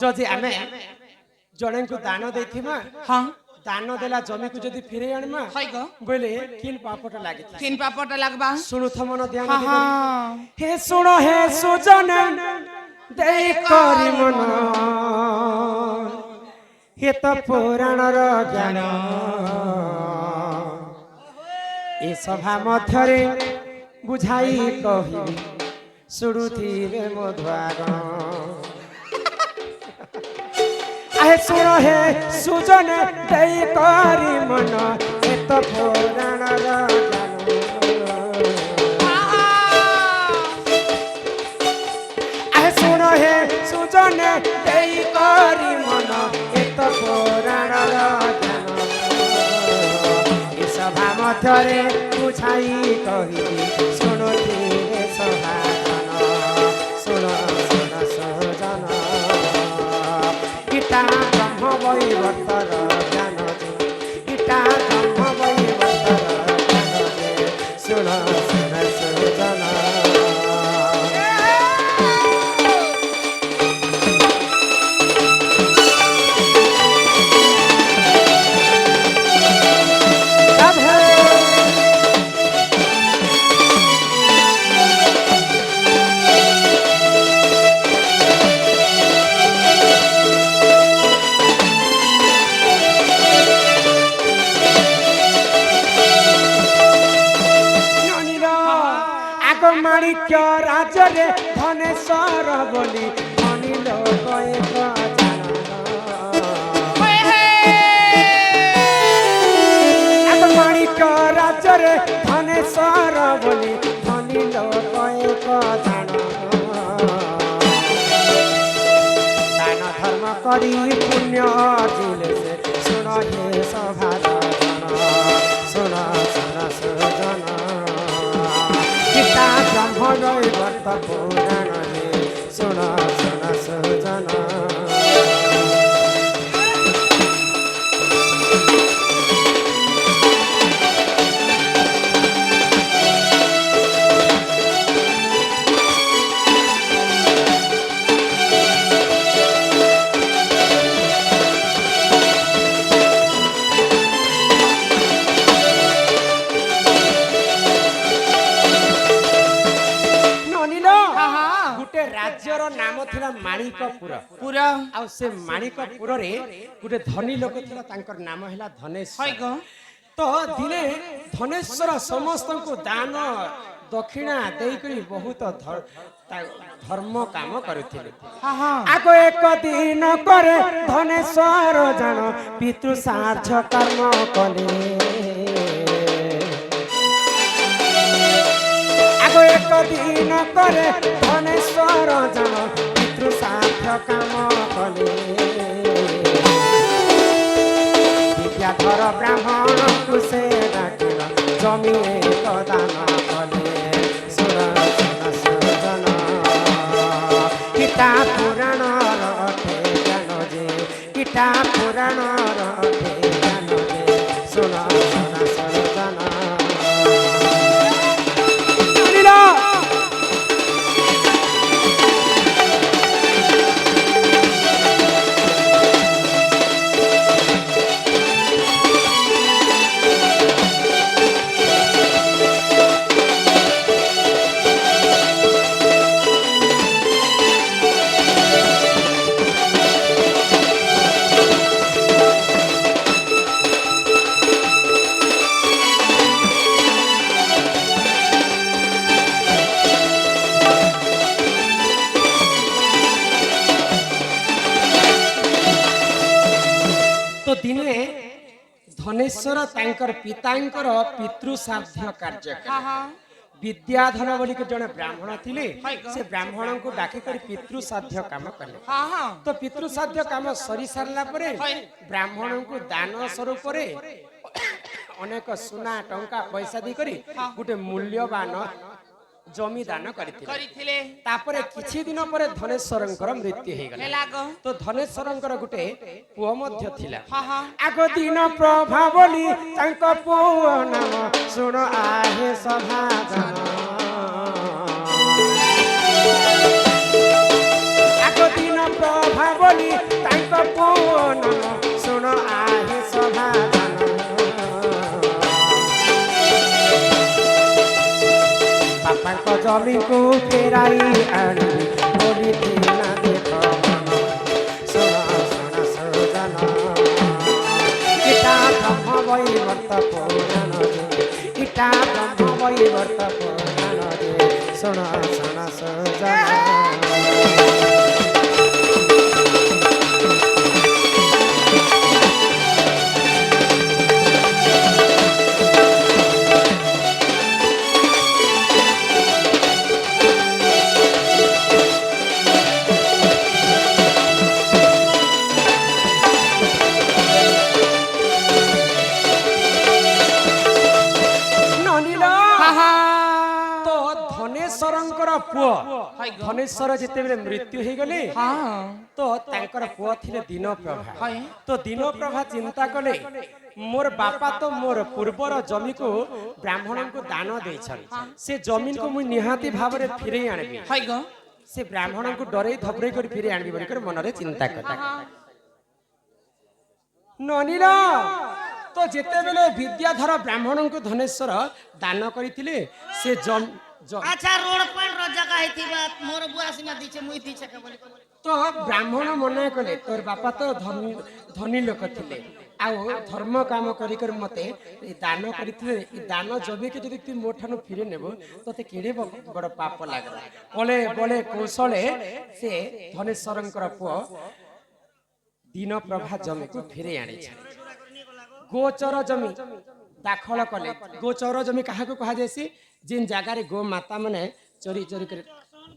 যদি ଆମେ ଜଣଙ୍କୁ ଦାନ ଦେଇଥିମା हाँ ଦାନ ଦେଲା ଜମିକୁ ଯଦି ଫେରେଇ ଆଣିମା है गो ବୋଇଲେ କିନ୍ ପାପଟା ଲାଗିଥିଲା किन पापड़ लगबा ଶୁଣୁଥ ମନ ଧ୍ୟାନ हाँ ଦେଇକରି। हाँ हे ଶୁଣ हे ସୁଜନ ଦେଇ କରି ମନ हे ତ ପୁରାଣର ଜ୍ଞାନ ଏ ସଭା ମଧ୍ୟରେ ବୁଝାଇ କହିବି ଶୁଣୁଥିବେ ମଧୁଆଗଣ। आहे सुन हे सुजन देई करी मन ए तो पुराण आहे सुन हे सुजन देई करी मन ए तो पुराण ए सभा मध्यरे बुझाई कही शुणुथिबे सभाजन सुन सुन सुजन गीता ब्रह्म वैवर्तर ज्ञान जे गीता ब्रह्म वैवर्तर ज्ञान जे सुन सुन सुजन। माणिक्य राजरे धनेश्वर बोली धनी लोक एक माणिक्य राजरे धनेश्वर बोली धनी लोक एक दान धर्म करी पुण्य अर्जिले से सुन हे सभाजन सुन सुन सुजन गीता ब्रह्म वैवर्त पुराण जे सुन सुन सुजन। राज्यर नाम थिला माणिकपुर पूरा आ से माणिकपुर रे गुटे धनी लोक थिला तांकर नाम हैला धनेश्वर। है गो तो दिने धनेश्वर समस्त को दान दक्षिणा देई करी बहुत धर्म काम करथिले। हाँ हाँ आगो एक दिन करे धनेश्वर जन पितृ सार्थ कर्म कले आगो एक दिन करे धनेश्वर जन पितृ सार्थ काम कले विद्याधर ब्राह्मण कुसे डाकिल जमी एक दान कले सुन सुन सुजन गीता पुराण रथे ज्ञान जे गीता पुराण रथे ज्ञान जे सुन सुन सुजन। तो दिने धनेश्वर तांकर पितांकर पितृ साध्य कार्य हाँ हाँ विद्याधर बोली के जने ब्राह्मण थिले से ब्राह्मण को डाकी कर पितृ साध्य काम कले। हाँ हाँ तो पितृ साध्य काम सरी सारला परे ब्राह्मण को दान स्वरूप रे अनेक सुना टंका पैसा दी करी गुटे मूल्यवान जमी दान करथिले। तापरे किछि दिन परे धनेश्वरंकर मृत्यु हे गला। तो धनेश्वरंकर गुटे पुओ मध्य थिला। आगो दिन प्रभा बोली तांक पुओ नाम सुन आहे सभाजन आगो दिन प्रभा ବୋଲି ତାଙ୍କ ପୁଅ ନାମ ଶୁଣ ଆହେ ସଭାଜନ ବାପାଙ୍କ ଜମିକୁ ଫେରାଇ ଆଣିବି ବୋଲି ଦିନା ଦେଖ ମନ ଶୁଣ ଶୁଣ ସୁଜନ ଇଟା ବ୍ରହ୍ମ ବୈବର୍ତ୍ତ ପୁରାଣ ଇଟା ବ୍ରହ୍ମ ବୈବର୍ତ୍ତ ପୁରାଣ ଶୁଣ ଶୁଣ ସୁଜନ पुओ धनेश्वर जितेबेले मृत्यु हो गले तो तांकर पुओ थिले दिन प्रभा तो दिन प्रभा चिंता कले मोर बापा तो मोर पूर्वर जमी को ब्राह्मण को दान दे से जमीन को मुई निहाती भाव रे फिरे आनबी से ब्राह्मण को डरे धबरे कर फिरे आनबी बोली कर मन रे चिंता करता ननीला तो जितेबेले विद्याधर ब्राह्मण को धनेश्वर दान करथिले से अच्छा रोड पॉइंट रो जगह हेतिबा मोर बुआ सीमा दीछे मुई दीछे के बोली तो ब्राह्मण मना कले तोर बापा तो धनी लोक थिले आ धर्म काम करी कर मते दान करथिले दान जबे के जदी तू मोठानु फिरे नेबो तते केडे बड़ पाप लागला बोले बोले कौशले से धनेश्वरंकर पुओ दिन प्रभा जमी को फिरे आनी गोचर जमी दाखल कले गोचर जमी काहा को कहा जैसी जिन जगह रे गो माता माने चोरी चोरी करे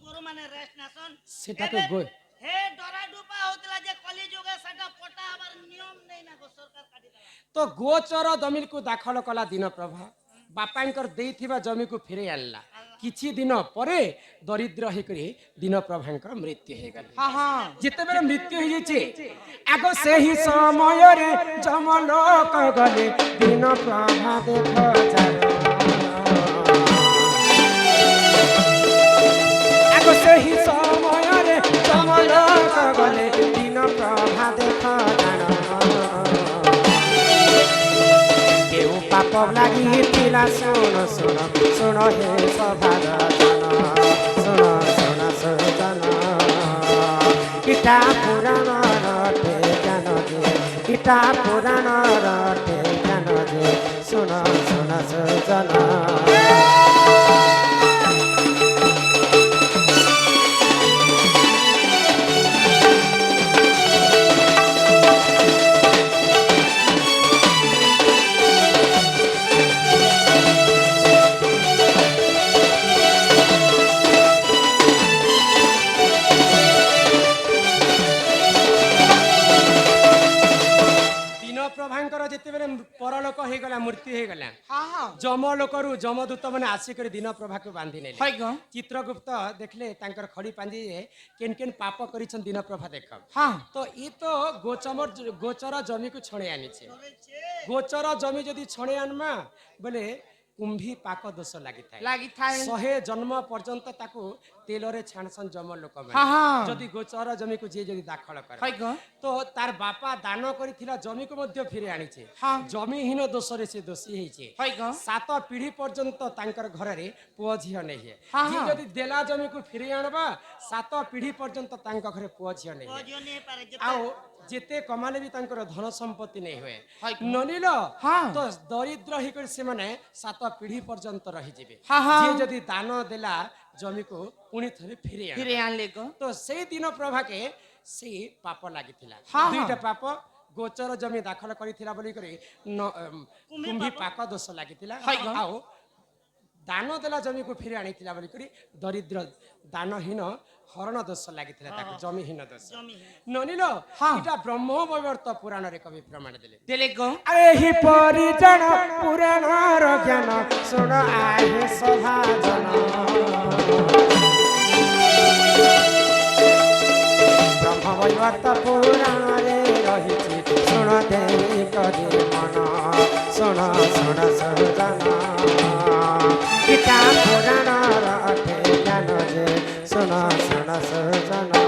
गोरु माने रेस्ट नासन सेटा तो गो हे डरा डुपा होतला जे कली जुगे सेटा पटा आबार नियम नै ना गो सरकार काटी तो गोचर जमीन को दाखल कला दिन प्रभा बापांकर देइथिबा जमी को फिरे आनला किछि दिन परे दरिद्र हे करी दिन प्रभांकर मृत्यु हे गला हां हां जते बेर मृत्यु हे जेचे आगो सेही समय रे जमलोक गले दिन प्रभा देखो जानो सही समय रे जमलोक गले दिन प्रभा देख जान केउ पाप लागि पिला सुन सुन सुन हे सभाजन सुन सुन सुजन इटा पुराण रटे ज्ञान जे इटा पुराण रटे ज्ञान जे सुन सुन सुजन परलोक हो गला मृत्यु हो गला जमलोक रु जमदूत मैंने आसिक दिन प्रभा को बांधि ने चित्रगुप्त देखले तांकर खड़ी पांजी केन केन पाप करिछन दिन प्रभा देख तो ई तो गोचर जमी को छणे आनी छे गोचर जमी जदी छणे आनमा बोले कुंभी पाक दोष लागि थाए 100 जन्म पर्यंत ताको तेल रे छाणसन जम लोक माने जदी गोचर जमी को जे जदी दाखल करे तो तार बापा दान करिथिला जमी को मध्य फिरे आनी छे जमीहीन दोष रे से दोषी हेई छे 7 पीढ़ी पर्यंत तांकर घर रे पुओ झियो नै हे जे जदी देला जमी को फिरे आनबा 7 पीढ़ी पर्यंत तांकर घरे पुओ झियो नै आओ जेते कमाले भी तांकर धन संपत्ति नहीं हुए ननील तो दरिद्र ही कर से माने 7 पीढ़ी पर्यंत रही जिवे जे जदी दान देला जमी को पुणी थरे फिरे आनले तो से दिन प्रभा के से पाप लागिथिला दुईटा पाप गोचर जमी दाखल करिथिला बोली करे कुंभी पाक दोष लागिथिला आओ दान देला जमी को फिरे आनिथिला बोली करे दरिद्र दानहीन हरण दोष लागिथिला ताको जमीहीन दोष ननील इटा ब्रह्म वैवर्त पुराण रे कवि प्रमाण देले गो एही परिजन पुराण र ज्ञान सुन आहे सभाजन ब्रह्म वैवर्त पुराण रे रहिछि सुन देई कदि मन सुन सुन सभाजन इटा पुराण र ज्ञान जे सुन सुन सभाजन